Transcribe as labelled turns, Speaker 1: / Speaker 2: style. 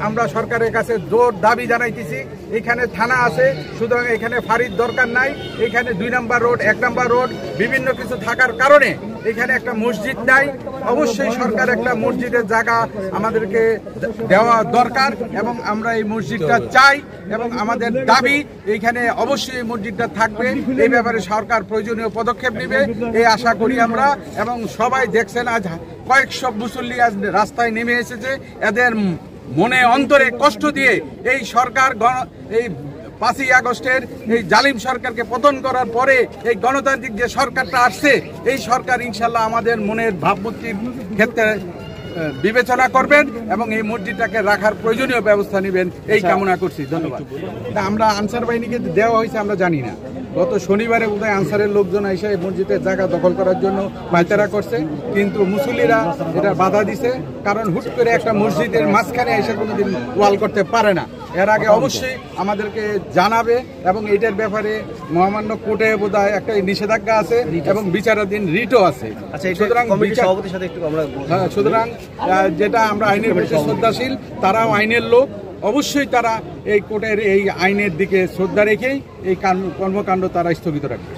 Speaker 1: আমরা সরকারের কাছে জোর দাবি জানাইতেছি। এখানে থানা আছে, সুতরাং এখানে ফাঁড়ির দরকার নাই। এখানে 2 নম্বর রোড, 1 নম্বর রোড বিভিন্ন কিছু থাকার কারণে এখানে একটা মসজিদ নাই। অবশ্যই সরকার একটা মসজিদের জায়গা আমাদেরকে দেওয়া দরকার এবং আমরা এই মসজিদটা চাই এবং আমাদের দাবি এইখানে অবশ্যই এই মসজিদটা থাকবে। এই ব্যাপারে সরকার প্রয়োজনীয় পদক্ষেপ নেবে এই আশা করি আমরা। এবং সবাই দেখছেন আজ কয়েকশো মুসল্লি আজ রাস্তায় নেমে এসেছে। এদের মনে অন্তরে কষ্ট দিয়ে এই সরকার এই 5ই আগস্টের এই জালিম সরকারকে পতন করার পরে এই গণতান্ত্রিক যে সরকারটা আসছে, এই সরকার ইনশাল্লাহ আমাদের মনের ভাবমূর্তির ক্ষেত্রে বিবেচনা করবেন এবং এই মসজিদটাকে রাখার প্রয়োজনীয় ব্যবস্থা নেবেন এই কামনা করছি। ধন্যবাদ। আমরা আনসার বাহিনীকে দেওয়া হয়েছে আমরা জানি না। গত শনিবারে বোধহয় আনসারের লোকজন এসে এই মসজিদের জায়গা দখল করার জন্য পায়তারা করছে, কিন্তু মুসল্লিরা এটা বাধা দিছে। কারণ হুট করে একটা মসজিদের মাঝখানে এসে কোনোদিন ওয়াল করতে পারে না। এর আগে অবশ্যই আমাদেরকে জানাবে এবং এইটার ব্যাপারে মহামান্য কোর্টে বোধহয় একটা নিষেধাজ্ঞা আছে এবং বিচারাধীন রিটও আছে। সুতরাং যেটা আমরা আইনের প্রতি শ্রদ্ধাশীল, তারাও আইনের লোক, অবশ্যই তারা এই কোর্টের এই আইনের দিকে শ্রদ্ধা রেখেই এই কর্মকাণ্ড তারা স্থগিত রাখবে।